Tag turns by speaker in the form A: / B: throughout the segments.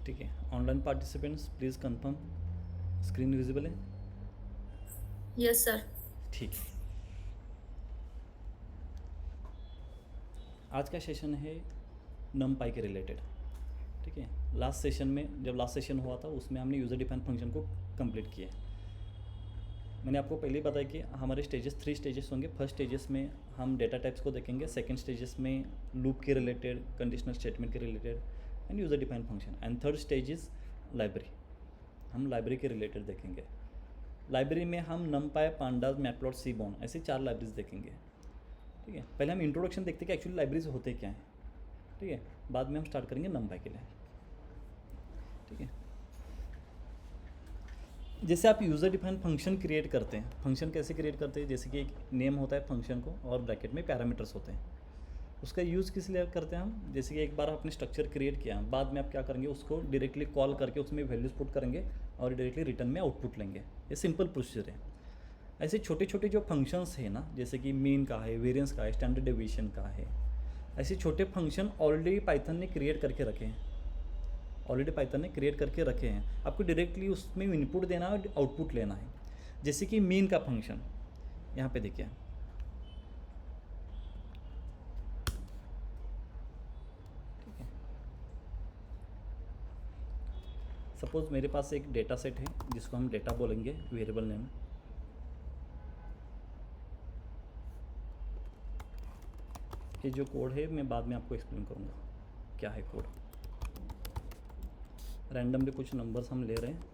A: ठीक है, online participants please confirm screen visible है।
B: Yes sir.
A: ठीक है, आज का सेशन है नमपाई के रिलेटेड। ठीक है, लास्ट सेशन में जब लास्ट सेशन हुआ था उसमें हमने यूज़र डिफाइन फंक्शन को कंप्लीट किया। मैंने आपको पहले ही बताया कि हमारे स्टेजेस 3 स्टेजेस होंगे। फर्स्ट स्टेजेस में हम डेटा टाइप्स को देखेंगे, सेकंड स्टेजेस में लूप के रिलेटेड, कंडीशनल स्टेटमेंट के related end user define function, and third stage is library. हम लाइब्रेरी के रिलेटेड देखेंगे। लाइब्रेरी में हम नमपाई, पांडास, मैटप्लॉट, सीबॉन ऐसी 4 लाइब्रेरीज देखेंगे। ठीक है, पहले हम इंट्रोडक्शन देखते हैं कि एक्चुअली लाइब्रेरीज होते क्या हैं। ठीक है, बाद में हम स्टार्ट करेंगे नमपाई के लिए। ठीक है, जैसे आप यूज़र डिफाइन फंक्शन क्रिएट करते हैं, फंक्शन कैसे क्रिएट करते हैं, जैसे कि एक नेम होता है फंक्शन को और ब्रैकेट में पैरामीटर्स होते हैं। उसका यूज़ किस लिए करते हैं हम, जैसे कि एक बार आपने स्ट्रक्चर क्रिएट किया, बाद में आप क्या करेंगे, उसको डायरेक्टली कॉल करके उसमें वैल्यूज पुट करेंगे और डायरेक्टली रिटर्न में आउटपुट लेंगे। ये सिंपल प्रोसीजर है। ऐसे छोटे छोटे जो फंक्शंस है ना, जैसे कि मीन का है, वेरिएंस का है, स्टैंडर्ड डेविएशन का है, ऐसे छोटे फंक्शन ऑलरेडी पाइथन ने क्रिएट करके रखे हैं। आपको डायरेक्टली उसमें इनपुट देना है और आउटपुट लेना है। जैसे कि मीन का फंक्शन यहाँ पे देखिए, ठीक है, सपोज मेरे पास एक डेटा सेट है जिसको हम डेटा बोलेंगे, वेरिएबल नेम। ये जो कोड है मैं बाद में आपको एक्सप्लेन करूँगा क्या है कोड। रैंडमली कुछ नंबर्स हम ले रहे हैं।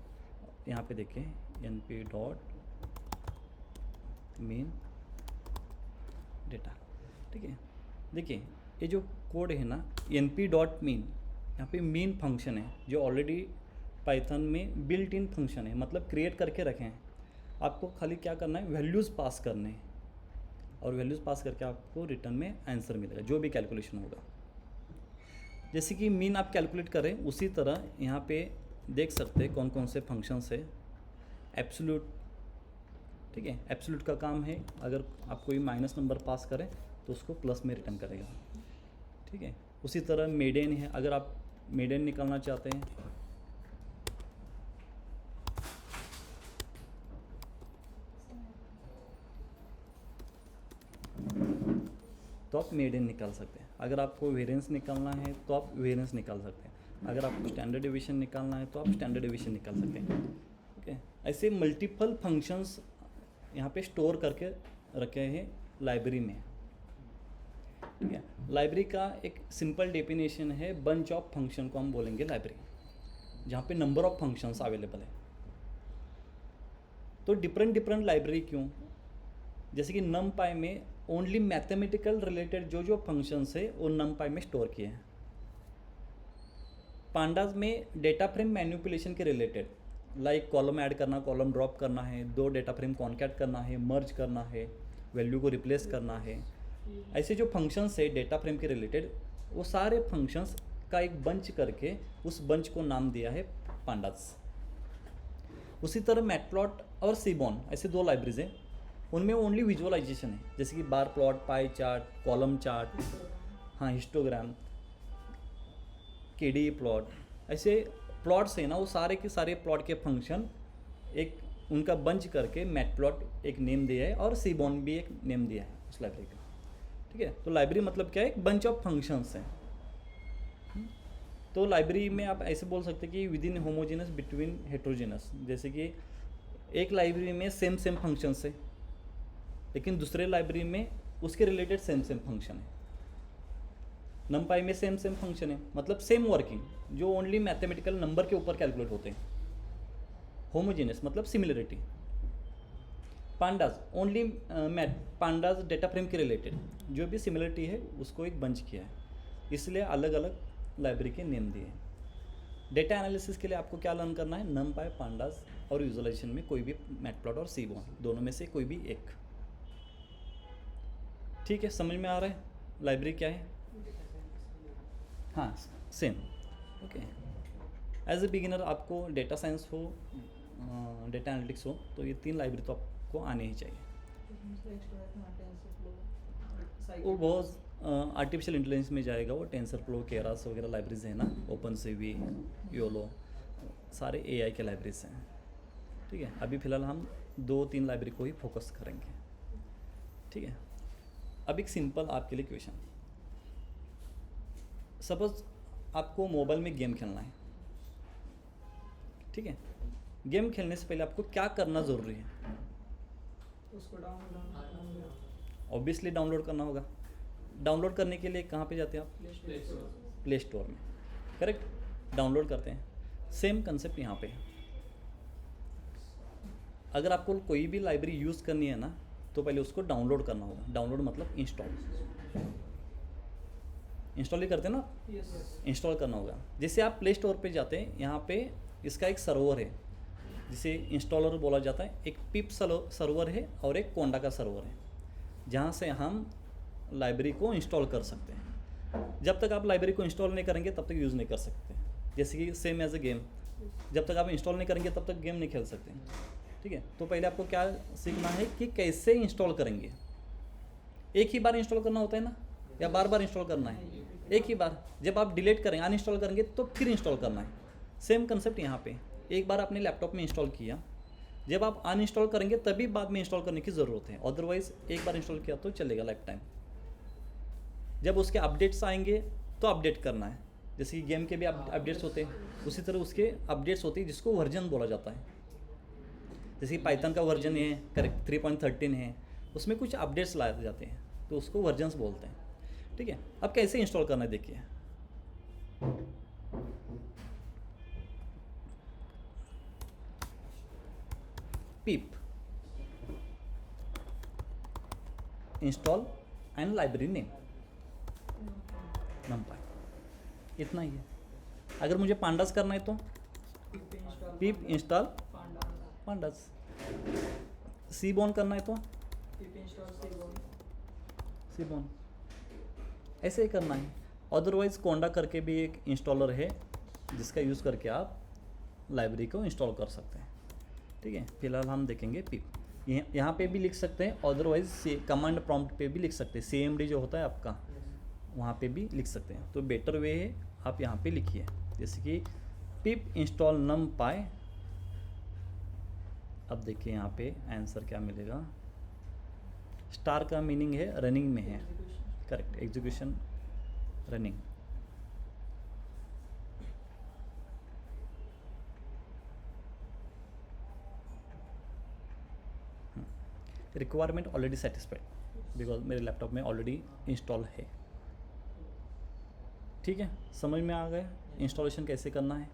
A: यहाँ पे देखिए np डॉट मेन डेटा। ठीक है, देखिए ये जो कोड है ना np डॉट मेन, यहाँ पे मेन फंक्शन है जो ऑलरेडी पाइथन में बिल्ट इन फंक्शन है, मतलब क्रिएट करके रखे हैं। आपको खाली क्या करना है, वैल्यूज़ पास करने हैं और वैल्यूज़ पास करके आपको रिटर्न में आंसर मिलेगा जो भी कैलकुलेशन होगा। जैसे कि मीन आप कैलकुलेट करें उसी तरह यहाँ पे देख सकते हैं कौन कौन से फंक्शंस है। एब्सोल्यूट, ठीक है, एब्सोल्यूट का काम है अगर आप कोई माइनस नंबर पास करें तो उसको प्लस में रिटर्न करेगा। ठीक है, उसी तरह मेडेन है, अगर आप मेडेन निकालना चाहते हैं तो आप मेडेन निकाल सकते हैं। अगर आपको वेरिएंस निकालना है तो आप वेरिएंस निकाल सकते हैं। अगर आपको स्टैंडर्ड डिवीजन निकालना है तो आप स्टैंडर्ड डिवीजन निकाल सकते हैं। ओके, ऐसे मल्टीपल फंक्शंस यहाँ पे स्टोर करके रखे हैं लाइब्रेरी में। ठीक है, लाइब्रेरी का एक सिंपल डेफिनेशन है, बंच ऑफ फंक्शन को हम बोलेंगे लाइब्रेरी, जहाँ पे नंबर ऑफ फंक्शंस अवेलेबल है। तो डिफरेंट डिफरेंट लाइब्रेरी क्यों, जैसे कि नमपाई में ओनली मैथमेटिकल रिलेटेड जो जो फंक्शंस है वो नमपाई में स्टोर किए हैं। पांडास में डेटा फ्रेम मैनिपुलेशन के रिलेटेड, लाइक कॉलम ऐड करना, कॉलम ड्रॉप करना है, 2 डेटा फ्रेम कॉन्कैट करना है, मर्ज करना है, वैल्यू को रिप्लेस करना है, ऐसे जो फंक्शंस है डेटा फ्रेम के रिलेटेड, वो सारे फंक्शंस का एक बंच करके उस बंच को नाम दिया है पांडास। उसी तरह मैटप्लॉट और सीबॉन ऐसे 2 लाइब्रेरीज हैं, उनमें ओनली विजुअलाइजेशन है, जैसे कि bar plot, pie chart, column chart, हाँ हिस्टोग्राम, केडी प्लॉट, ऐसे प्लॉट्स है ना, वो सारे के सारे प्लॉट के फंक्शन एक उनका बंच करके मैटप्लॉट एक नेम दिया है और सीबॉन भी एक नेम दिया है उस लाइब्रेरी का। ठीक है, तो लाइब्रेरी मतलब क्या है, एक बंच ऑफ फंक्शंस हैं। तो लाइब्रेरी में आप ऐसे बोल सकते हैं कि with in homogeneous between heterogeneous, जैसे कि एक लाइब्रेरी में सेम सेम फंक्शंस है लेकिन दूसरे लाइब्रेरी में उसके रिलेटेड सेम सेम फंक्शन है। नमपाई में सेम सेम फंक्शन है, मतलब सेम वर्किंग, जो ओनली मैथमेटिकल नंबर के ऊपर कैलकुलेट होते हैं। होमोजेनस मतलब similarity. Pandas only pandas data frame के रिलेटेड जो भी सिमिलरिटी है उसको एक बंच किया है, इसलिए अलग अलग लाइब्रेरी के नेम दिए हैं। डेटा एनालिसिस के लिए आपको क्या लर्न करना है, नमपाई, पांडास और विजुअलाइजेशन में कोई भी मैटप्लॉट और सीबॉन, दोनों में से कोई भी एक। ठीक है, समझ में आ रहा है लाइब्रेरी क्या है? हाँ same. Okay, as a beginner आपको डेटा साइंस हो, डेटा एनालिटिक्स हो, तो ये 3 लाइब्रेरी तो आपको आने ही चाहिए। वो बहुत आर्टिफिशियल इंटेलिजेंस में जाएगा, वो टेंसरफ्लो, केरास वगैरह लाइब्रेरीज हैं ना, ओपन सीवी, योलो, सारे एआई के लाइब्रेरीज हैं। ठीक है, अभी फ़िलहाल हम 2-3 लाइब्रेरी को ही फोकस करेंगे। ठीक है, अब एक सिंपल आपके लिए क्वेश्चन, सपोज आपको मोबाइल में गेम खेलना है। ठीक है, गेम खेलने से पहले आपको क्या करना ज़रूरी है?
C: उसको डाउनलोड
A: ऑब्वियसली डाउनलोड करना होगा। डाउनलोड करने के लिए कहाँ पे जाते हैं आप? प्ले स्टोर में, करेक्ट, डाउनलोड करते हैं। सेम कंसेप्ट यहाँ पे है। अगर आपको कोई भी लाइब्रेरी यूज़ करनी है ना, तो पहले उसको डाउनलोड करना होगा। डाउनलोड मतलब इंस्टॉल ही करते हैं ना, इंस्टॉल करना होगा। जैसे आप प्ले स्टोर पे जाते हैं, यहाँ पे इसका एक सर्वर है जिसे इंस्टॉलर बोला जाता है। एक पिप सर्वर है और एक कोंडा का सर्वर है, जहाँ से हम लाइब्रेरी को इंस्टॉल कर सकते हैं। जब तक आप लाइब्रेरी को इंस्टॉल नहीं करेंगे तब तक यूज़ नहीं कर सकते। जैसे कि सेम एज ए गेम, जब तक आप इंस्टॉल नहीं करेंगे तब तक गेम नहीं खेल सकते। ठीक है, तो पहले आपको क्या सीखना है कि कैसे इंस्टॉल करेंगे। एक ही बार इंस्टॉल करना होता है ना, या बार बार इंस्टॉल करना है? एक ही बार। जब आप डिलीट करेंगे, अनइंस्टॉल करेंगे, तो फिर इंस्टॉल करना है। सेम कंसेप्ट यहाँ पे, एक बार आपने लैपटॉप में इंस्टॉल किया, जब आप अनइंस्टॉल करेंगे तभी बाद में इंस्टॉल करने की ज़रूरत है। अदरवाइज़ एक बार इंस्टॉल किया तो चलेगा लाइफ टाइम। जब उसके अपडेट्स आएंगे तो अपडेट करना है। जैसे कि गेम के भी अपडेट्स होते हैं, उसी तरह उसके अपडेट्स होते हैं जिसको वर्जन बोला जाता है। जैसे कि पाइथन का वर्जन है, करेक्ट 3.13 है, उसमें कुछ अपडेट्स लाए जाते हैं, तो उसको वर्जन्स बोलते हैं। ठीक है, अब कैसे इंस्टॉल करना है देखिए। पिप इंस्टॉल एंड लाइब्रेरी नेम नमपाई, इतना ही है। अगर मुझे पांडास करना है तो पिप इंस्टॉल पांडास। सीबोन करना है तो सीबोन, ऐसे ही करना है। अदरवाइज़ कोंडा करके भी एक इंस्टॉलर है जिसका यूज़ करके आप लाइब्रेरी को इंस्टॉल कर सकते हैं। ठीक है, फिलहाल हम देखेंगे पिप। यहाँ पे भी लिख सकते हैं, अदरवाइज कमांड प्रॉम्प्ट पे भी लिख सकते हैं। CMD जो होता है आपका, वहाँ पे भी लिख सकते हैं। तो बेटर वे है आप यहाँ पे लिखिए, जैसे कि पिप इंस्टॉल numpy। अब देखिए यहाँ पे आंसर क्या मिलेगा। स्टार का मीनिंग है रनिंग में है, correct, execution running. Requirement already satisfied because मेरे लैपटॉप में ऑलरेडी इंस्टॉल है। ठीक है, समझ में आ गया इंस्टॉलेशन कैसे करना है।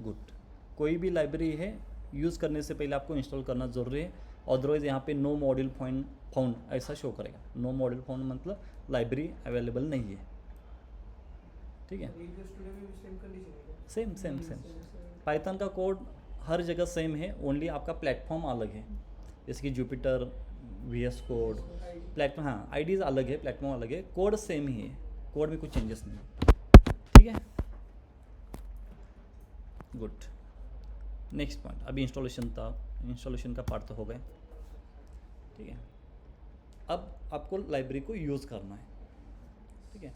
A: गुड। कोई भी लाइब्रेरी है, यूज़ करने से पहले आपको इंस्टॉल करना ज़रूरी है। अदरवाइज़ यहाँ पे नो मॉड्यूल फाउंड ऐसा शो करेगा। नो मॉड्यूल फाउंड मतलब लाइब्रेरी अवेलेबल नहीं है। ठीक है, सेम सेम सेम। पाइथन का कोड हर जगह सेम है, ओनली आपका प्लेटफॉर्म अलग है। जैसे कि जुपिटर, VS कोड, प्लेटफॉर्म, हाँ आईडीज़ अलग है, प्लेटफॉर्म अलग है, कोड सेम ही है, कोड में कुछ चेंजेस नहीं है। ठीक है, गुड। नेक्स्ट पॉइंट, अभी इंस्टॉलेशन का पार्ट तो हो गया। ठीक है, अब आपको लाइब्रेरी को यूज़ करना है। ठीक है,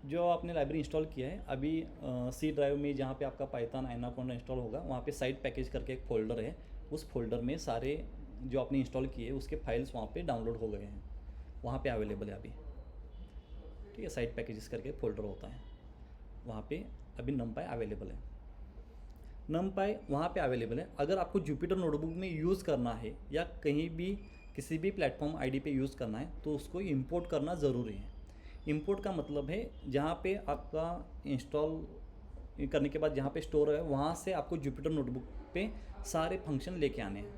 A: जो आपने लाइब्रेरी इंस्टॉल किया है, अभी C ड्राइव में जहाँ पे आपका पाइथन एनाकोंडा इंस्टॉल होगा, वहाँ पे साइड पैकेज करके एक फोल्डर है। उस फोल्डर में सारे जो आपने इंस्टॉल किए उसके फाइल्स वहाँ पे डाउनलोड हो गए हैं, वहाँ पे अवेलेबल है अभी। ठीक है, साइड पैकेजेस करके फोल्डर होता है, वहाँ पे अभी numpy अवेलेबल है। numpy वहाँ पे अवेलेबल है। अगर आपको जुपिटर नोटबुक में यूज़ करना है या कहीं भी किसी भी प्लेटफॉर्म आईडी पे यूज़ करना है तो उसको इंपोर्ट करना ज़रूरी है। इंपोर्ट का मतलब है जहाँ पे आपका इंस्टॉल करने के बाद जहाँ पे स्टोर है, वहाँ से आपको जुपिटर नोटबुक पे सारे फंक्शन लेके आने हैं,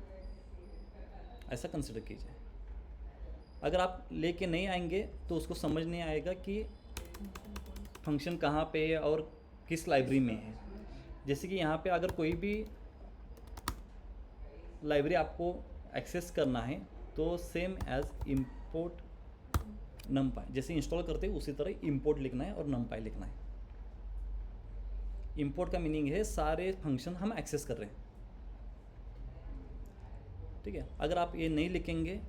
A: ऐसा कंसिडर कीजिए। अगर आप लेके नहीं आएंगे तो उसको समझ नहीं आएगा कि फंक्शन कहाँ पे है और किस लाइब्रेरी में है। जैसे कि यहाँ पे अगर कोई भी लाइब्रेरी आपको एक्सेस करना है तो सेम एज इंपोर्ट numpy, जैसे इंस्टॉल करते हैं उसी तरह इंपोर्ट लिखना है और numpy लिखना है। इंपोर्ट का मीनिंग है सारे फंक्शन हम एक्सेस कर रहे हैं। ठीक है, अगर आप ये नहीं लिखेंगे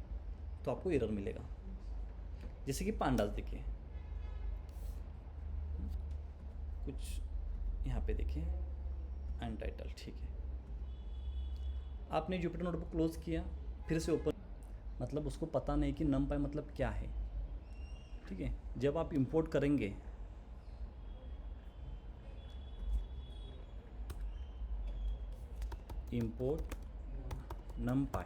A: तो आपको एरर मिलेगा। जैसे कि पांडास देखिए, कुछ यहाँ पे देखिए अनटाइटल, ठीक है। आपने जुपिटर नोटबुक क्लोज किया, फिर से ओपन, मतलब उसको पता नहीं कि numpy मतलब क्या है, ठीक है। जब आप इंपोर्ट करेंगे इंपोर्ट numpy,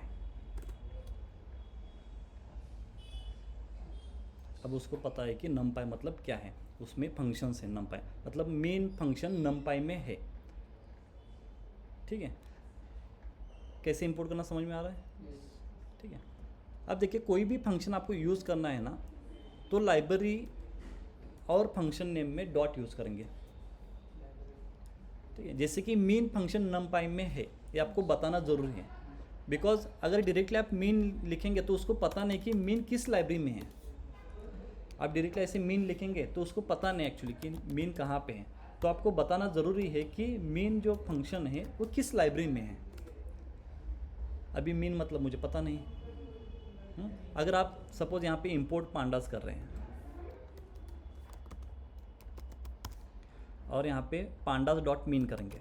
A: अब उसको पता है कि numpy मतलब क्या है, उसमें फंक्शंस है। numpy मतलब मेन फंक्शन numpy में है, ठीक है। कैसे इंपोर्ट करना समझ में आ रहा है, ठीक है। अब देखिए कोई भी फंक्शन आपको यूज़ करना है ना, तो लाइब्रेरी और फंक्शन नेम में डॉट यूज़ करेंगे, ठीक है। जैसे कि मेन फंक्शन numpy में है, ये आपको बताना ज़रूरी है, बिकॉज अगर डायरेक्टली आप मेन लिखेंगे तो उसको पता नहीं कि मेन किस लाइब्रेरी में है। आप डायरेक्टली ऐसे मेन लिखेंगे तो उसको पता नहीं एक्चुअली कि मेन कहाँ पे है, तो आपको बताना ज़रूरी है कि मेन जो फंक्शन है वो किस लाइब्रेरी में है। अभी मेन मतलब मुझे पता नहीं। अगर आप सपोज यहाँ पे इंपोर्ट पांडास कर रहे हैं और यहाँ पे पांडास डॉट मीन करेंगे,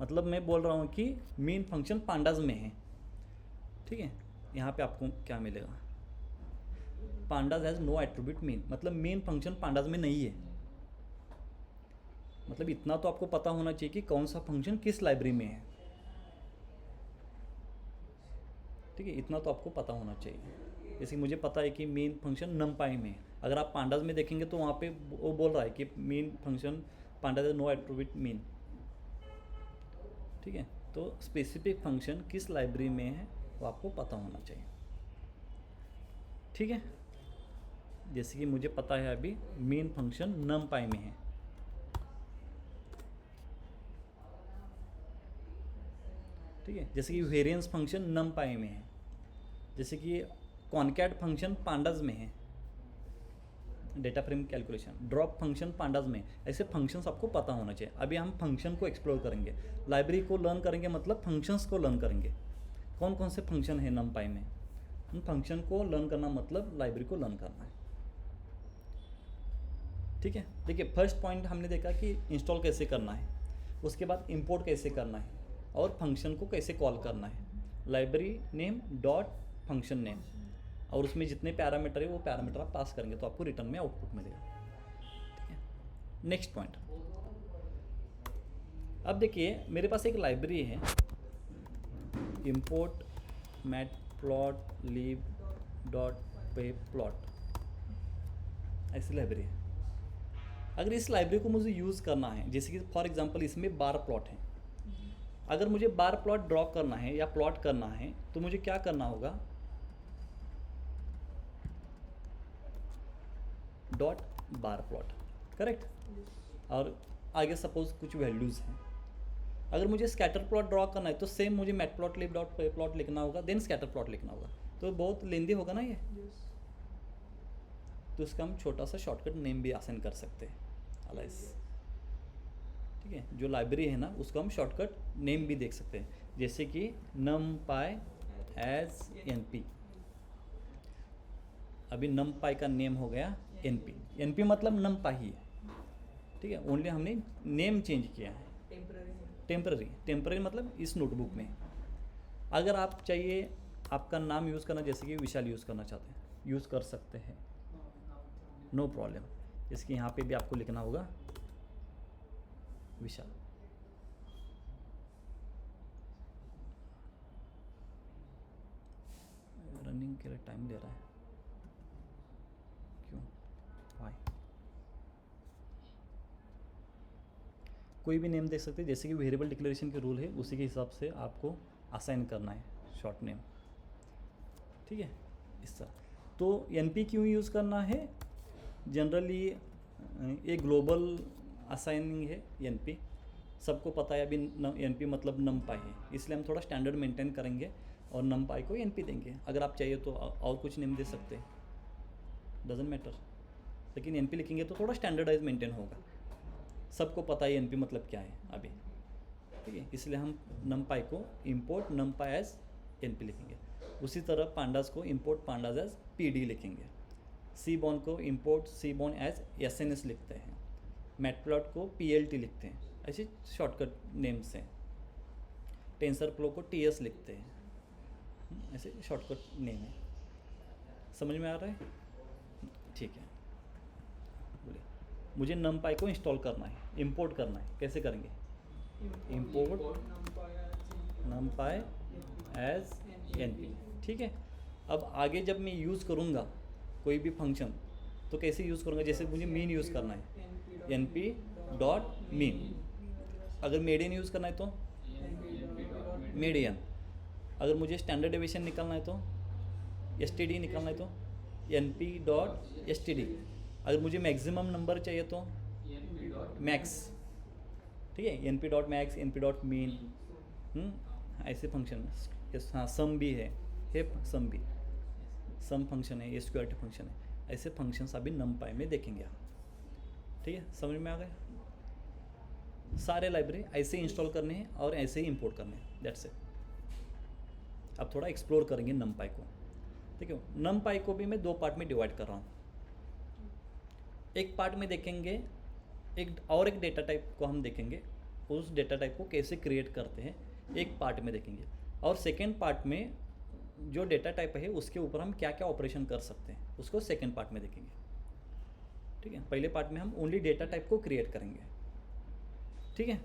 A: मतलब मैं बोल रहा हूँ कि मेन फंक्शन पांडास में है, ठीक है। यहाँ पे आपको क्या मिलेगा, pandas has no attribute mean, मतलब मेन फंक्शन पांडास में नहीं है। मतलब इतना तो आपको पता होना चाहिए कि कौन सा फंक्शन किस लाइब्रेरी में है, ठीक है। इतना तो आपको पता होना चाहिए। जैसे मुझे पता है कि मेन फंक्शन numpy में है, अगर आप पांडास में देखेंगे तो वहाँ पे वो बोल रहा है कि main function pandas has no attribute mean, ठीक है। तो स्पेसिफिक फंक्शन किस लाइब्रेरी में है वो आपको पता होना चाहिए, ठीक है। जैसे कि मुझे पता है अभी मेन फंक्शन numpy में है, ठीक है। जैसे कि वेरिएंस फंक्शन numpy में है, जैसे कि कॉनकैट फंक्शन पांडास में है, data frame calculation, drop function pandas में, ऐसे फंक्शंस आपको पता होना चाहिए। अभी हम फंक्शन को एक्सप्लोर करेंगे, लाइब्रेरी को लर्न करेंगे, मतलब फंक्शंस को लर्न करेंगे, कौन कौन से फंक्शन है numpy में। उन फंक्शन को लर्न करना मतलब लाइब्रेरी को लर्न करना है, ठीक है। देखिए फर्स्ट पॉइंट हमने देखा कि इंस्टॉल कैसे करना है, उसके बाद इंपोर्ट कैसे करना है और फंक्शन को कैसे कॉल करना है, library name dot function name, और उसमें जितने पैरामीटर है वो पैरामीटर आप पास करेंगे तो आपको रिटर्न में आउटपुट मिलेगा, ठीक है। नेक्स्ट पॉइंट, अब देखिए मेरे पास एक लाइब्रेरी है इंपोर्ट मैटप्लॉटलिब डॉट पे प्लॉट, ऐसी लाइब्रेरी है। अगर इस लाइब्रेरी को मुझे यूज़ करना है, जैसे कि फॉर एग्जांपल इसमें बार प्लॉट है, अगर मुझे बार प्लॉट ड्रॉ करना है या प्लॉट करना है तो मुझे क्या करना होगा, डॉट बार प्लॉट, करेक्ट। और आगे सपोज कुछ वैल्यूज़ हैं, अगर मुझे स्कैटर प्लॉट ड्रॉ करना है तो सेम मुझे मैटप्लॉटलिब डॉट पे प्लॉट लिखना होगा, देन स्कैटर प्लॉट लिखना होगा, तो बहुत लेंदी होगा ना ये। तो इसका हम छोटा सा शॉर्टकट नेम भी आसान कर सकते हैं, अलाइस, ठीक है। जो लाइब्रेरी है ना उसको हम शॉर्टकट नेम भी देख सकते हैं, जैसे कि numpy एज np, अभी numpy का नेम हो गया np, np मतलब numpy ही है, ठीक है। ओनली हमने नेम चेंज किया है, टेम्पररी मतलब इस नोटबुक में। अगर आप चाहिए आपका नाम यूज़ करना, जैसे कि विशाल यूज़ करना चाहते हैं, यूज़ कर सकते हैं, नो प्रॉब्लम। इसके यहाँ पे भी आपको लिखना होगा विशाल, रनिंग के लिए टाइम ले रहा है क्यों, वाई। कोई भी नेम देख सकते हैं, जैसे कि वेरिएबल डिक्लेरेशन के रूल है उसी के हिसाब से आपको असाइन करना है शॉर्ट नेम, ठीक है। इस तरह तो एनपी क्यों यूज़ करना है, जनरली ये ग्लोबल असाइनिंग है एनपी, सबको पता है। अभी एनपी मतलब numpy है, इसलिए हम थोड़ा स्टैंडर्ड मेंटेन करेंगे और numpy को एनपी देंगे। अगर आप चाहिए तो और कुछ नेम दे सकते हैं, डजेंट मैटर, लेकिन एनपी लिखेंगे तो थोड़ा स्टैंडर्डाइज मेंटेन होगा, सबको पता है एनपी मतलब क्या है अभी, ठीक है। इसलिए हम numpy को इंपोर्ट numpy एज एनपी लिखेंगे, उसी तरह पांडास को इंपोर्ट पांडास एज पीडी लिखेंगे, सीबॉर्न को इंपोर्ट सीबॉर्न एज एसएनएस लिखते हैं, मैटप्लॉट को पीएलटी लिखते हैं, ऐसे शॉर्टकट नेम्स हैं। टेंसरफ्लो को टीएस लिखते हैं, ऐसे शॉर्टकट नेम है। समझ में आ रहा है? ठीक है, बोलिए। मुझे नमपाई को इंस्टॉल करना है, इंपोर्ट करना है, कैसे करेंगे? Import numpy एज np, ठीक है। अब आगे जब मैं यूज़ करूँगा कोई भी फंक्शन तो कैसे यूज़ करूँगा? जैसे मुझे मीन यूज़ करना है, np.mean। अगर मीडियन यूज़ करना है तो मीडियन। अगर मुझे स्टैंडर्ड डेविएशन निकालना है तो std निकालना है तो np.std। अगर मुझे मैक्सिमम नंबर चाहिए तो मैक्स, ठीक है, np.max, np.mean। ऐसे फंक्शन, हाँ सम भी है सम भी, सम फंक्शन है, स्क्वायरिटी फंक्शन है। ऐसे फंक्शंस अभी नमपाई में देखेंगे आप, ठीक है। समझ में आ गए? सारे लाइब्रेरी ऐसे इंस्टॉल करने हैं और ऐसे ही इंपोर्ट करने हैं, दैट्स इट। अब थोड़ा एक्सप्लोर करेंगे नमपाई को, ठीक है। नमपाई को भी मैं 2 पार्ट में डिवाइड कर रहा हूँ। एक पार्ट में देखेंगे एक डेटा टाइप को हम देखेंगे, उस डेटा टाइप को कैसे क्रिएट करते हैं, एक पार्ट में देखेंगे। और सेकेंड पार्ट में जो डेटा टाइप है उसके ऊपर हम क्या क्या ऑपरेशन कर सकते हैं, उसको सेकेंड पार्ट में देखेंगे, ठीक है। पहले पार्ट में हम ओनली डेटा टाइप को क्रिएट करेंगे, ठीक है।